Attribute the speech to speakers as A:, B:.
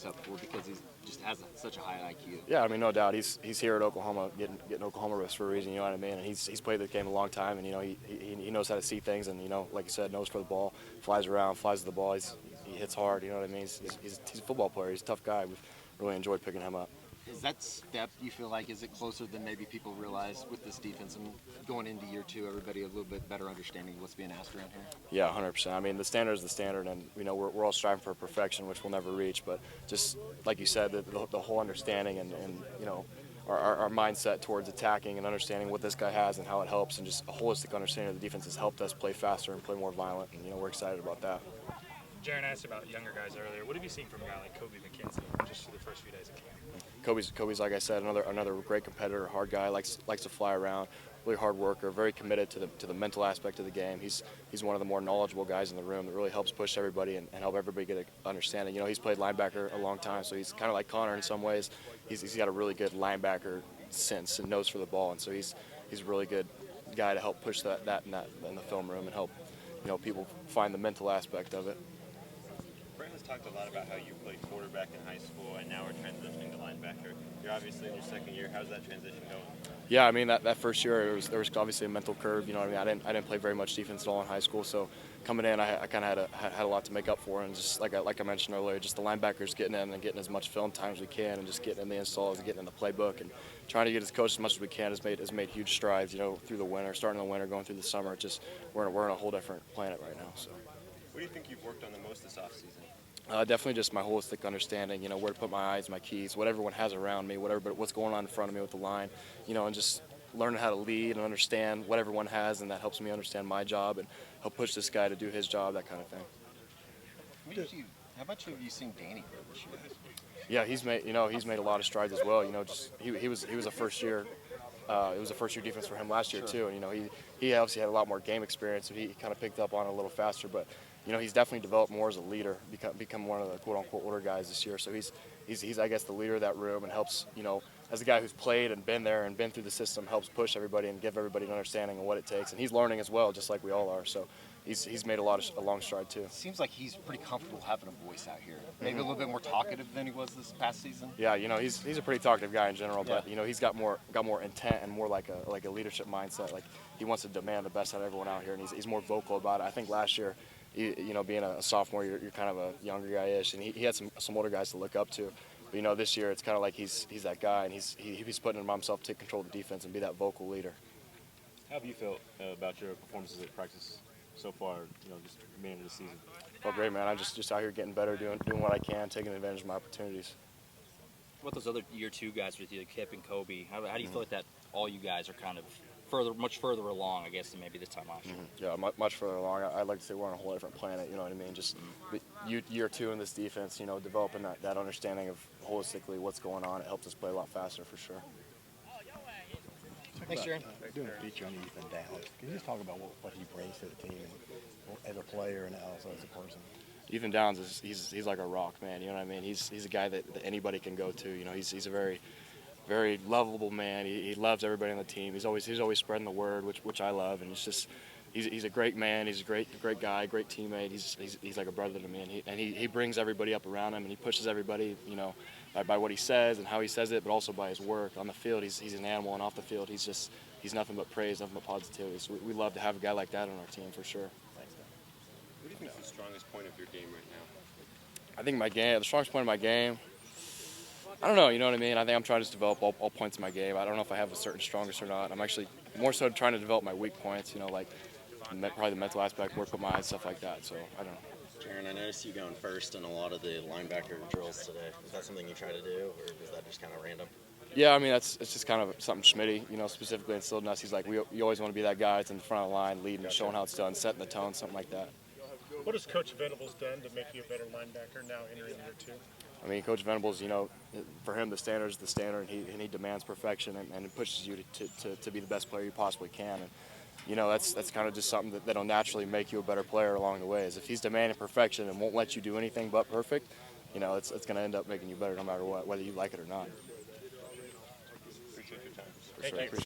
A: looks up for because he just has such a high IQ.
B: Yeah, I mean, no doubt. He's here at Oklahoma, getting Oklahoma refs for a reason. You know what I mean? And he's played the game a long time, and he knows how to see things, and like you said, knows for the ball, flies around, flies to the ball. He hits hard. You know what I mean? He's a football player. He's a tough guy. We've really enjoyed picking him up.
A: Is that step, you feel like, is it closer than maybe people realize with this defense and going into year two, everybody a little bit better understanding of what's being asked around here?
B: Yeah, 100%. I mean, the standard is the standard, and we're all striving for perfection, which we'll never reach. But just like you said, the whole understanding and our mindset towards attacking and understanding what this guy has and how it helps, and just a holistic understanding of the defense has helped us play faster and play more violent, and we're excited about that.
C: Jaren asked about younger guys earlier. What have you seen from a guy like Kobe McKenzie just through the first few days of camp?
B: Kobe's like I said, another great competitor, hard guy, likes to fly around, really hard worker, very committed to the mental aspect of the game. He's one of the more knowledgeable guys in the room that really helps push everybody and help everybody get an understanding. He's played linebacker a long time, so he's kind of like Connor in some ways. He's got a really good linebacker sense and nose for the ball, and so he's a really good guy to help push that in the film room and help people find the mental aspect of it.
D: Brandon's talked a lot about how you played quarterback in high school and now we're transitioning to linebacker. You're obviously in your second year. How's that transition going?
B: Yeah, I mean that first year there was obviously a mental curve. You know what I mean? I didn't play very much defense at all in high school, so coming in I kind of had a lot to make up for, and just like I mentioned earlier, just the linebackers getting in and getting as much film time as we can, and just getting in the installs and getting in the playbook and trying to get as coached as much as we can has made huge strides. Through the winter, starting in the winter, going through the summer. We're in a whole different planet right now. So.
D: What do you think you've worked on the most this offseason?
B: Definitely just my holistic understanding, where to put my eyes, my keys, what everyone has around me, what's going on in front of me with the line, and just learning how to lead and understand what everyone has, and that helps me understand my job and help push this guy to do his job, that kind of thing.
A: How much have you seen Danny grow this year?
B: Yeah, he's made a lot of strides as well. He was a first year. It was a first-year defense for him last year too, and he obviously had a lot more game experience, so he kind of picked up on it a little faster. But he's definitely developed more as a leader, become one of the quote-unquote older guys this year. So he's I guess the leader of that room, and helps as a guy who's played and been there and been through the system, helps push everybody and give everybody an understanding of what it takes. And he's learning as well, just like we all are. So he's made a long stride too.
A: Seems like he's pretty comfortable having a voice out here. Maybe a little bit more talkative than he was this past season.
B: Yeah, he's a pretty talkative guy in general, but he's got more intent and more like a leadership mindset. Like he wants to demand the best out of everyone out here, and he's more vocal about it. I think last year, being a sophomore, you're kind of a younger guy-ish, and he had some older guys to look up to. But this year it's kind of like he's that guy, and he's putting himself to control the defense and be that vocal leader.
D: How have you felt about your performances at practice so far, just remaining of the season?
B: Well, great, man. I'm just out here getting better, doing what I can, taking advantage of my opportunities.
E: What those other year two guys with you, Kip and Kobe, how do you feel like that all you guys are kind of much further along, I guess, than maybe this time last year?
B: Yeah, much further along. I'd like to say we're on a whole different planet, you know what I mean? Just year two in this defense, developing that understanding of holistically what's going on. It helps us play a lot faster for sure.
A: Thanks, Jaren.
F: Doing a feature on Ethan Downs. Can you just talk about what he brings to the team as a player and also as a person?
B: Ethan Downs he's like a rock, man. You know what I mean? He's a guy that anybody can go to. He's a very, very lovable man. He loves everybody on the team. He's always spreading the word, which I love. And it's just he's a great man. He's a great guy, great teammate. He's like a brother to me, and he brings everybody up around him, and he pushes everybody. By what he says and how he says it, but also by his work on the field. He's an animal, and off the field, he's nothing but praise, nothing but positivity. So we love to have a guy like that on our team for sure.
D: Thanks, man. What do you think is the strongest point of your game right now?
B: I think the strongest point of my game, I don't know, you know what I mean? I think I'm trying to just develop all points of my game. I don't know if I have a certain strongest or not. I'm actually more so trying to develop my weak points, like probably the mental aspect, where to put my eyes, stuff like that. So I don't know.
G: Jaren, I noticed you going first in a lot of the linebacker drills today. Is that something you try to do, or is that just kind of random?
B: Yeah, I mean, it's just kind of something Schmitty, specifically instilled in us. He's like, you always want to be that guy that's in the front of the line, leading, showing how it's done, setting the tone, something like that.
C: What has Coach Venables done to make you a better linebacker now entering year two?
B: I mean, Coach Venables, for him, the standard is the standard, and he demands perfection, and it pushes you to be the best player you possibly can. And, that's kind of just something that'll naturally make you a better player along the way. Is if he's demanding perfection and won't let you do anything but perfect, it's going to end up making you better no matter what, whether you like it or not.
D: Appreciate your time.
B: For sure.